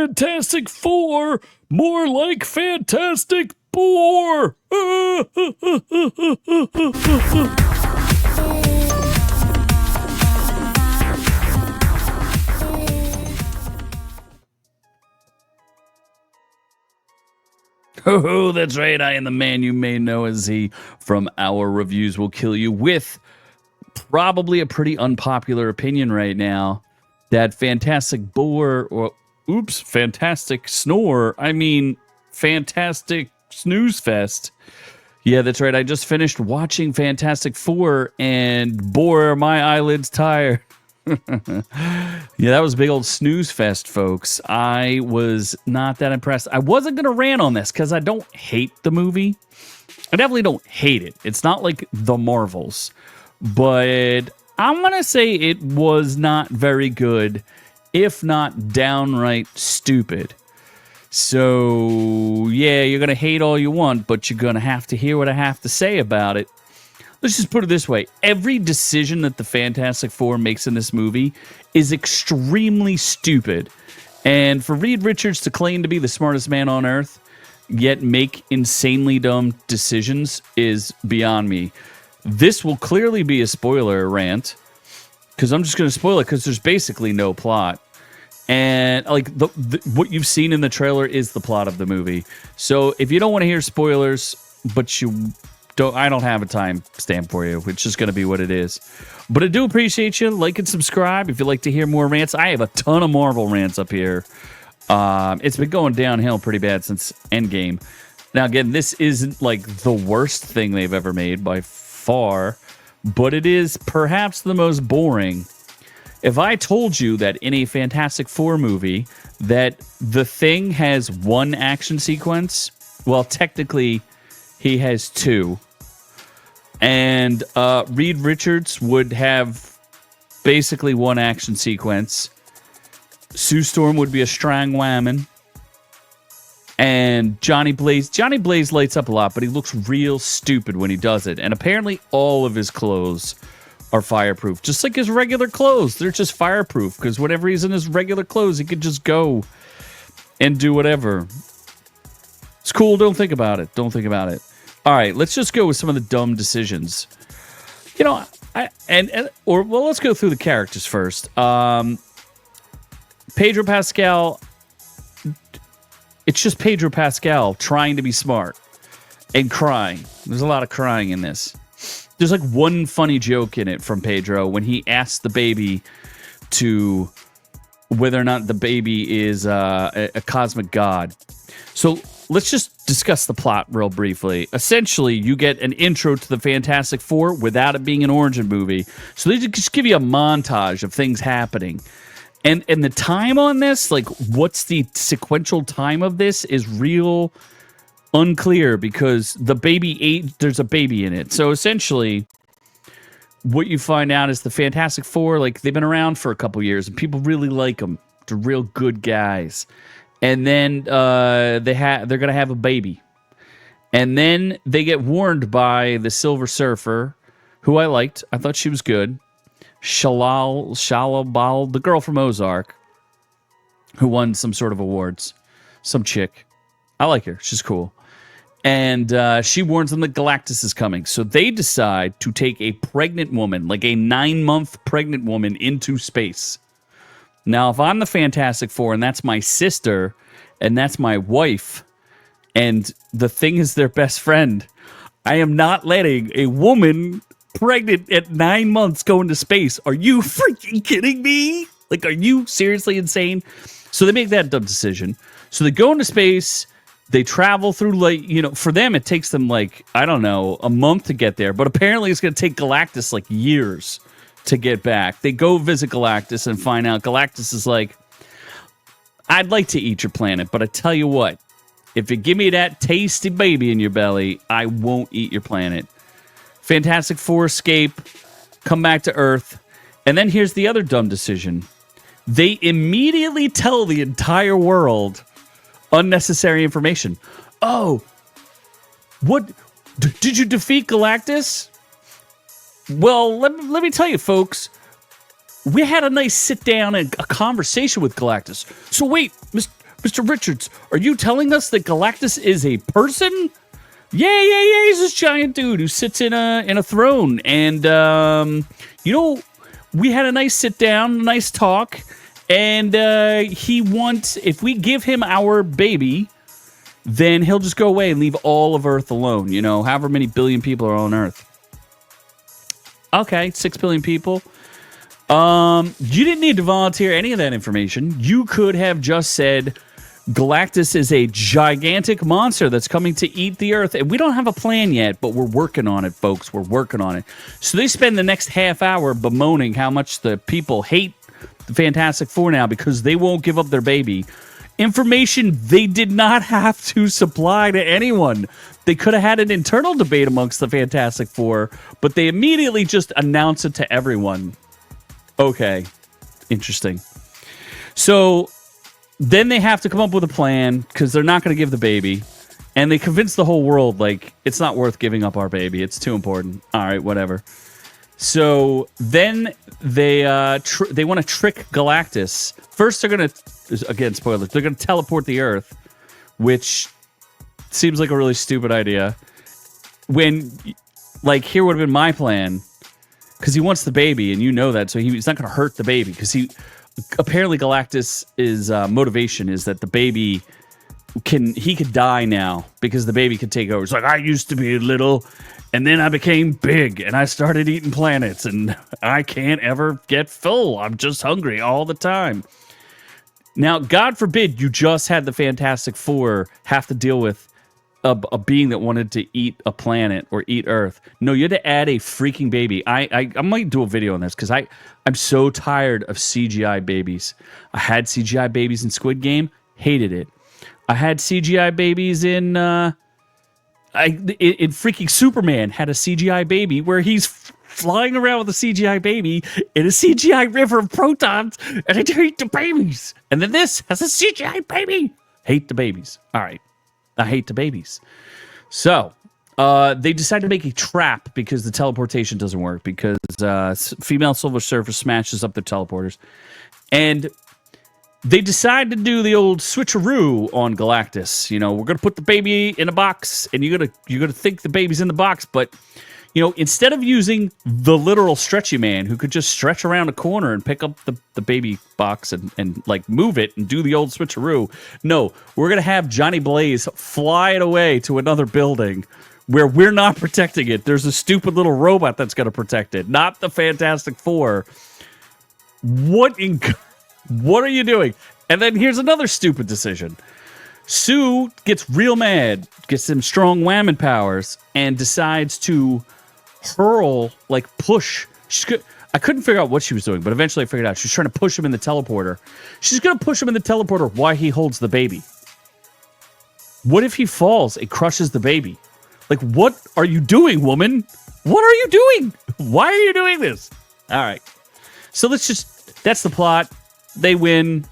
Fantastic Four, more like Fantastic Boar. Oh, that's right. I am the man you may know as Z from Our Reviews Will Kill You, with probably a pretty unpopular opinion right now that Fantastic Boar, or Fantastic Snore, Fantastic Snooze Fest. Yeah, that's right. I just finished watching Fantastic Four, and boy, are my eyelids tired. Yeah, that was a big old snooze fest, folks. I was not that impressed. I wasn't going to rant on this because I don't hate the movie. I definitely don't hate it. It's not like The Marvels. But I'm going to say it was not very good, if not downright stupid. So, yeah, you're going to hate all you want, but you're going to have to hear what I have to say about it. Let's just put it this way. Every decision that the Fantastic Four makes in this movie is extremely stupid. And for Reed Richards to claim to be the smartest man on Earth, yet make insanely dumb decisions, is beyond me. This will clearly be a spoiler rant, because I'm just going to spoil it because there's basically no plot. And like what you've seen in the trailer is the plot of the movie. So if you don't want to hear spoilers, but I don't have a time stamp for you. It's just going to be what it is. But I do appreciate you. Like and subscribe if you'd like to hear more rants. I have a ton of Marvel rants up here. It's been going downhill pretty bad since Endgame. Now, again, this isn't like the worst thing they've ever made by far, but it is perhaps the most boring. If I told you that in a Fantastic Four movie that the Thing has one action sequence, well, technically he has two. And Reed Richards would have basically one action sequence. Sue Storm would be a strong woman. And Johnny Blaze lights up a lot, but he looks real stupid when he does it. And apparently all of his clothes are fireproof. Just like his regular clothes. They're just fireproof, because whenever he's in his regular clothes, he could just go and do whatever. It's cool. Don't think about it. Don't think about it. All right, let's just go with some of the dumb decisions. You know, let's go through the characters first. Pedro Pascal, it's just Pedro Pascal trying to be smart and crying. There's a lot of crying in this. There's like one funny joke in it from Pedro when he asks the baby to whether or not the baby is a cosmic god. So let's just discuss the plot real briefly. Essentially, you get an intro to the Fantastic Four without it being an origin movie. So they just give you a montage of things happening. And the time on this, like what's the sequential time of this, is real unclear, because there's a baby in it. So essentially, what you find out is the Fantastic Four, like, they've been around for a couple years and people really like them. They're real good guys. And then they're going to have a baby. And then they get warned by the Silver Surfer, who I liked. I thought she was good. Shalabal, the girl from Ozark, who won some sort of awards. Some chick. I like her. She's cool. And she warns them that Galactus is coming. So they decide to take a pregnant woman, like a 9-month pregnant woman, into space. Now, if I'm the Fantastic Four and that's my sister and that's my wife and the Thing is their best friend, I am not letting a woman pregnant at 9 months go into space. Are you freaking kidding me? Like, are you seriously insane? So they make that dumb decision. So they go into space. They travel through, like, for them, it takes them, like, I don't know, a month to get there. But apparently it's going to take Galactus, like, years to get back. They go visit Galactus and find out Galactus is like, I'd like to eat your planet, but I tell you what, if you give me that tasty baby in your belly, I won't eat your planet. Fantastic Four escape, come back to Earth, and then here's the other dumb decision. They immediately tell the entire world unnecessary information. Oh, what? Did you defeat Galactus? Well, let me tell you, folks. We had a nice sit down and a conversation with Galactus. So wait, Mr. Richards, are you telling us that Galactus is a person? Yeah. He's this giant dude who sits in a throne. And, we had a nice sit down, nice talk. And he wants, if we give him our baby, then he'll just go away and leave all of Earth alone. However many billion people are on Earth. Okay, 6 billion people. You didn't need to volunteer any of that information. You could have just said Galactus is a gigantic monster that's coming to eat the Earth. And we don't have a plan yet, but we're working on it, folks. We're working on it. So they spend the next half hour bemoaning how much the people hate the Fantastic Four now because they won't give up their baby. Information they did not have to supply to anyone. They could have had an internal debate amongst the Fantastic Four, but they immediately just announce it to everyone. Okay, interesting. So then they have to come up with a plan because they're not going to give the baby. And they convince the whole world, like, it's not worth giving up our baby. It's too important. All right, whatever. So then they want to trick Galactus. First, they're going to, again, spoilers, they're going to teleport the Earth, which seems like a really stupid idea. When, like, here would have been my plan, because he wants the baby, and you know that, so he's not going to hurt the baby, because apparently Galactus' motivation is that the baby could die now, because the baby could take over. It's like, I used to be little, and then I became big, and I started eating planets, and I can't ever get full. I'm just hungry all the time. Now, God forbid you just had the Fantastic Four have to deal with a being that wanted to eat a planet or eat Earth. No, you had to add a freaking baby. I might do a video on this because I'm so tired of CGI babies. I had CGI babies in Squid Game, hated it. I had CGI babies in freaking Superman, had a CGI baby where he's flying around with a CGI baby in a CGI river of protons, and I hate the babies. And then this has a CGI baby. Hate the babies. All right. I hate the babies. So they decide to make a trap because the teleportation doesn't work, because female Silver Surfer smashes up their teleporters. And they decide to do the old switcheroo on Galactus. We're going to put the baby in a box, and you're gonna think the baby's in the box, but instead of using the literal stretchy man who could just stretch around a corner and pick up the baby box and like move it and do the old switcheroo, no, we're going to have Johnny Blaze fly it away to another building where we're not protecting it. There's a stupid little robot that's going to protect it, not the Fantastic Four. What are you doing? And then here's another stupid decision. Sue gets real mad, gets some strong whammon powers, and decides to hurl, push. I couldn't figure out what she was doing, but eventually I figured out. She's trying to push him in the teleporter. She's going to push him in the teleporter while he holds the baby. What if he falls and crushes the baby? What are you doing, woman? What are you doing? Why are you doing this? All right. So that's the plot. They win.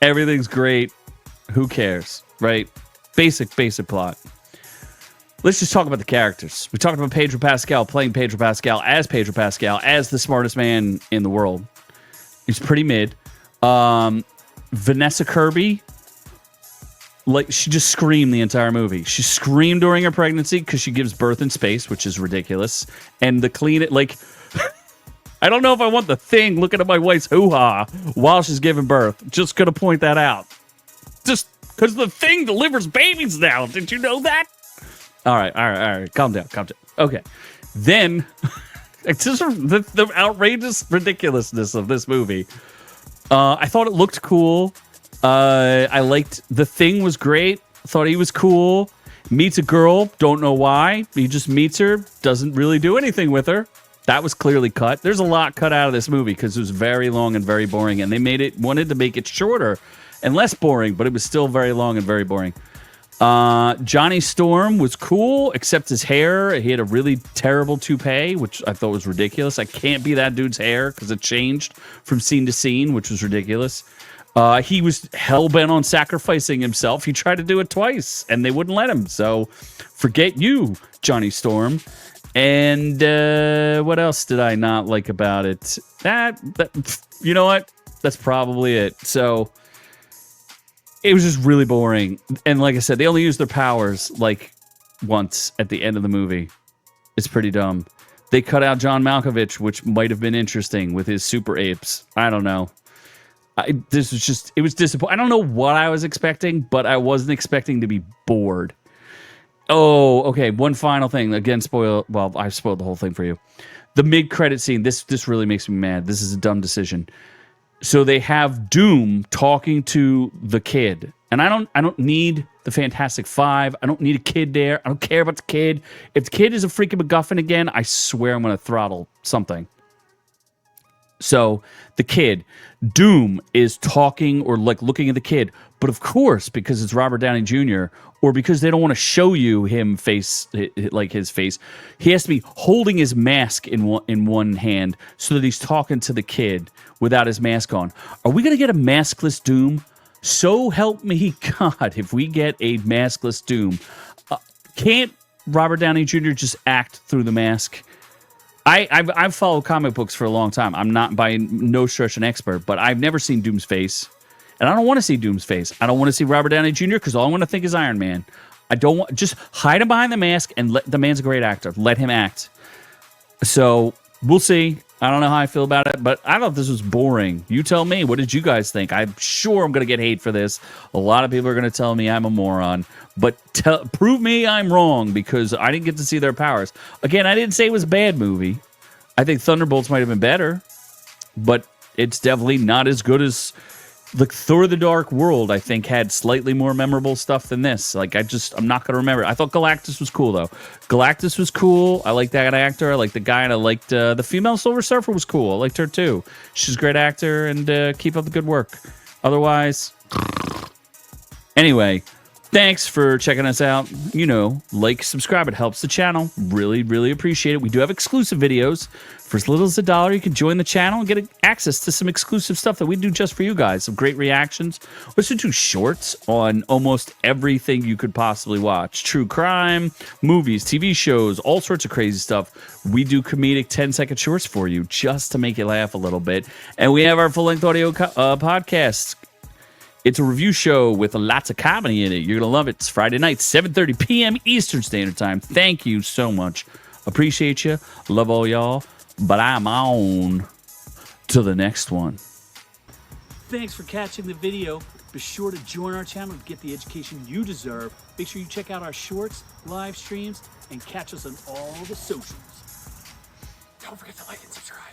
Everything's great. Who cares, right? Basic plot. Let's just talk about the characters. We talked about Pedro Pascal playing Pedro Pascal as the smartest man in the world. He's pretty mid. Vanessa Kirby, she just screamed the entire movie. She screamed during her pregnancy because she gives birth in space, which is ridiculous. And I don't know if I want the Thing looking at my wife's hoo-ha while she's giving birth. Just gonna point that out. Just because the Thing delivers babies now. Did you know that? All right. Calm down. Okay. Then, it's just the outrageous ridiculousness of this movie. I thought it looked cool. I liked the Thing was great. Thought he was cool. Meets a girl. Don't know why. He just meets her. Doesn't really do anything with her. That was clearly cut. There's a lot cut out of this movie because it was very long and very boring. And they wanted to make it shorter and less boring, but it was still very long and very boring. Johnny Storm was cool, except his hair. He had a really terrible toupee, which I thought was ridiculous. I can't be that dude's hair because it changed from scene to scene, which was ridiculous. He was hell-bent on sacrificing himself. He tried to do it twice, and they wouldn't let him. So forget you, Johnny Storm. And what else did I not like about it? That you know what? That's probably it. So it was just really boring. And like I said, they only used their powers like once at the end of the movie. It's pretty dumb. They cut out John Malkovich, which might have been interesting with his super apes. I don't know. This was just, it was disappointing. I don't know what I was expecting, but I wasn't expecting to be bored. Oh, okay. One final thing. Again, well, I spoiled the whole thing for you. The mid-credit scene, this really makes me mad. This is a dumb decision. So they have Doom talking to the kid. And I don't need the Fantastic Five. I don't need a kid there. I don't care about the kid. If the kid is a freaking MacGuffin again, I swear I'm going to throttle something. So the kid, Doom is talking or like looking at the kid. But of course, because it's Robert Downey Jr., or because they don't want to show you him face, like his face, he has to be holding his mask in one hand so that he's talking to the kid without his mask on. Are we going to get a maskless Doom? So help me God, if we get a maskless Doom. Can't Robert Downey Jr. just act through the mask? I've followed comic books for a long time. I'm not by no stretch an expert, but I've never seen Doom's face. And I don't want to see Doom's face. I don't want to see Robert Downey Jr. because all I want to think is Iron Man. I don't want, just hide him behind the mask and the man's a great actor. Let him act. So we'll see. I don't know how I feel about it, but I thought this was boring. You tell me. What did you guys think? I'm sure I'm going to get hate for this. A lot of people are going to tell me I'm a moron, but prove me I'm wrong because I didn't get to see their powers. Again, I didn't say it was a bad movie. I think Thunderbolts might have been better, but it's definitely not as good as like Thor: The Dark World. I think had slightly more memorable stuff than this. Like I'm not going to remember. I thought Galactus was cool though. Galactus was cool. I like that actor. I like the guy, and I liked the female Silver Surfer was cool. I liked her too. She's a great actor, and keep up the good work. Otherwise, anyway, thanks for checking us out. You know, like, subscribe. It helps the channel. Really, really appreciate it. We do have exclusive videos. For as little as $1, you can join the channel and get access to some exclusive stuff that we do just for you guys. Some great reactions. We also do shorts on almost everything you could possibly watch. True crime, movies, TV shows, all sorts of crazy stuff. We do comedic 10-second shorts for you just to make you laugh a little bit. And we have our full-length audio podcast. It's a review show with lots of comedy in it. You're going to love it. It's Friday night, 7:30 p.m. Eastern Standard Time. Thank you so much. Appreciate you. Love all y'all. But I'm on to the next one. Thanks for catching the video. Be sure to join our channel to get the education you deserve. Make sure you check out our shorts, live streams, and catch us on all the socials. Don't forget to like and subscribe.